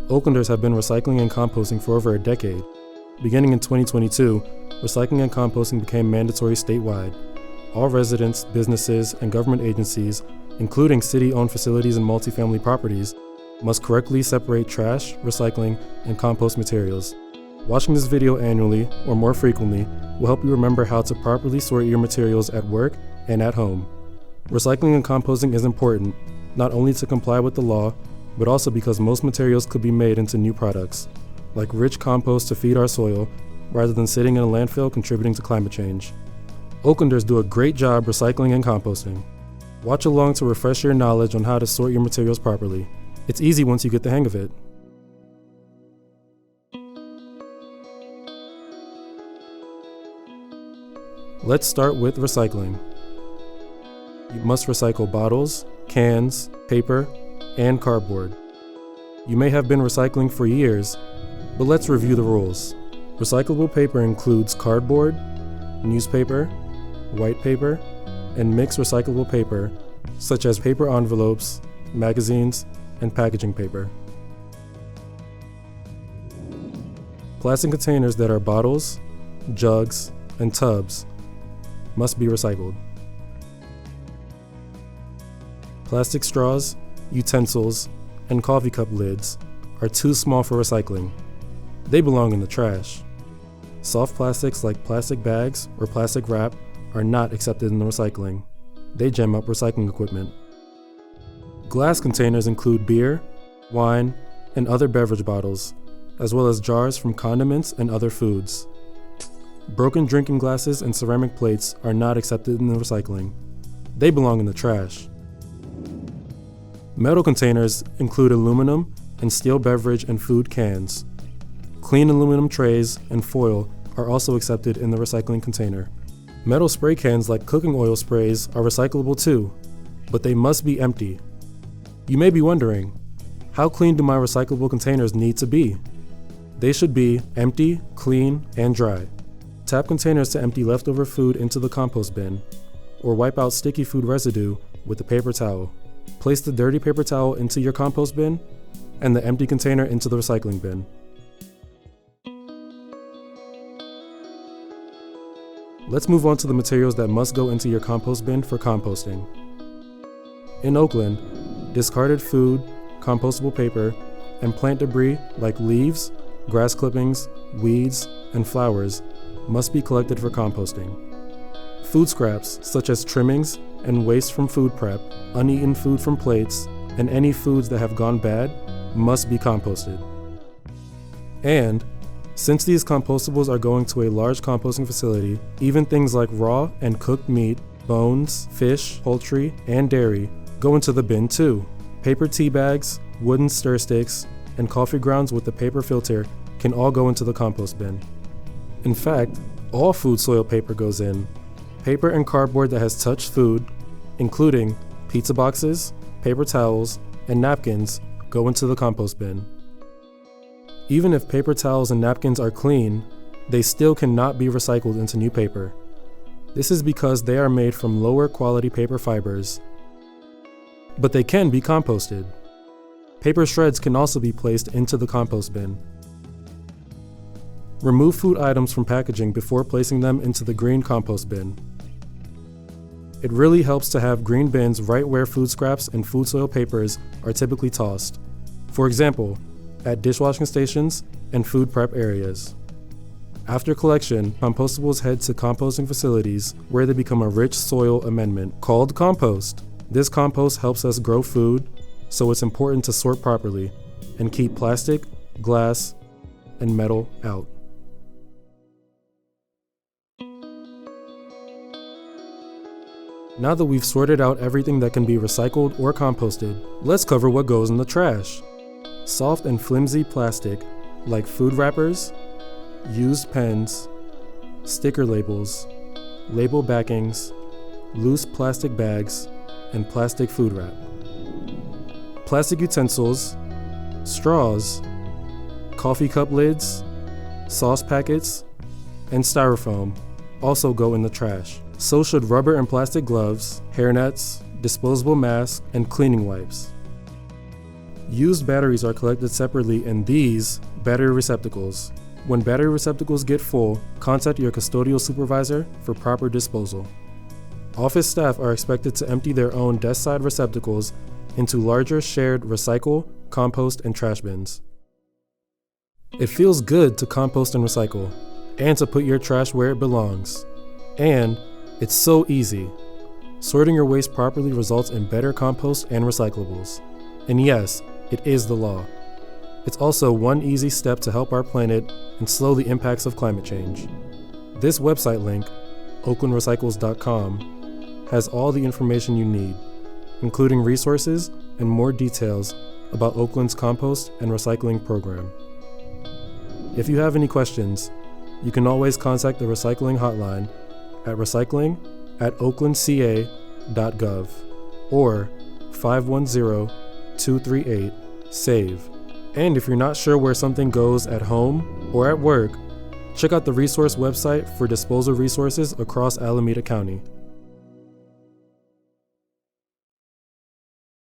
Oaklanders have been recycling and composting for over a decade. Beginning in 2022, recycling and composting became mandatory statewide. All residents, businesses, and government agencies, including city-owned facilities and multifamily properties, must correctly separate trash, recycling, and compost materials. Watching this video annually, or more frequently, will help you remember how to properly sort your materials at work and at home. Recycling and composting is important, not only to comply with the law, but also because most materials could be made into new products, like rich compost to feed our soil, rather than sitting in a landfill contributing to climate change. Oaklanders do a great job recycling and composting. Watch along to refresh your knowledge on how to sort your materials properly. It's easy once you get the hang of it. Let's start with recycling. You must recycle bottles, cans, paper, and cardboard. You may have been recycling for years, but let's review the rules. Recyclable paper includes cardboard, newspaper, white paper, and mixed recyclable paper, such as paper envelopes, magazines, and packaging paper. Plastic containers that are bottles, jugs, and tubs must be recycled. Plastic straws, utensils, and coffee cup lids are too small for recycling. They belong in the trash. Soft plastics like plastic bags or plastic wrap are not accepted in the recycling. They jam up recycling equipment. Glass containers include beer, wine, and other beverage bottles, as well as jars from condiments and other foods. Broken drinking glasses and ceramic plates are not accepted in the recycling. They belong in the trash. Metal containers include aluminum and steel beverage and food cans. Clean aluminum trays and foil are also accepted in the recycling container. Metal spray cans like cooking oil sprays are recyclable too, but they must be empty. You may be wondering, how clean do my recyclable containers need to be? They should be empty, clean, and dry. Tap containers to empty leftover food into the compost bin, or wipe out sticky food residue with a paper towel. Place the dirty paper towel into your compost bin, and the empty container into the recycling bin. Let's move on to the materials that must go into your compost bin for composting. In Oakland, discarded food, compostable paper, and plant debris like leaves, grass clippings, weeds, and flowers must be collected for composting. Food scraps, such as trimmings and waste from food prep, uneaten food from plates, and any foods that have gone bad, must be composted. And, since these compostables are going to a large composting facility, even things like raw and cooked meat, bones, fish, poultry, and dairy go into the bin too. Paper tea bags, wooden stir sticks, and coffee grounds with the paper filter can all go into the compost bin. In fact, all food soil paper goes in. Paper and cardboard that has touched food, including pizza boxes, paper towels, and napkins, go into the compost bin. Even if paper towels and napkins are clean, they still cannot be recycled into new paper. This is because they are made from lower quality paper fibers. But they can be composted. Paper shreds can also be placed into the compost bin. Remove food items from packaging before placing them into the green compost bin. It really helps to have green bins right where food scraps and food soil papers are typically tossed. For example, at dishwashing stations and food prep areas. After collection, compostables head to composting facilities where they become a rich soil amendment called compost. This compost helps us grow food, so it's important to sort properly and keep plastic, glass, and metal out. Now that we've sorted out everything that can be recycled or composted, let's cover what goes in the trash. Soft and flimsy plastic, like food wrappers, used pens, sticker labels, label backings, loose plastic bags, and plastic food wrap. Plastic utensils, straws, coffee cup lids, sauce packets, and styrofoam also go in the trash. So should rubber and plastic gloves, hairnets, disposable masks, and cleaning wipes. Used batteries are collected separately in these battery receptacles. When battery receptacles get full, contact your custodial supervisor for proper disposal. Office staff are expected to empty their own desk-side receptacles into larger shared recycle, compost, and trash bins. It feels good to compost and recycle, and to put your trash where it belongs. And it's so easy. Sorting your waste properly results in better compost and recyclables. And yes, it is the law. It's also one easy step to help our planet and slow the impacts of climate change. This website link, oaklandrecycles.com, has all the information you need, including resources and more details about Oakland's compost and recycling program. If you have any questions, you can always contact the recycling hotline at recycling@oaklandca.gov or 510-238-SAVE. And if you're not sure where something goes at home or at work, check out the resource website for disposal resources across Alameda County.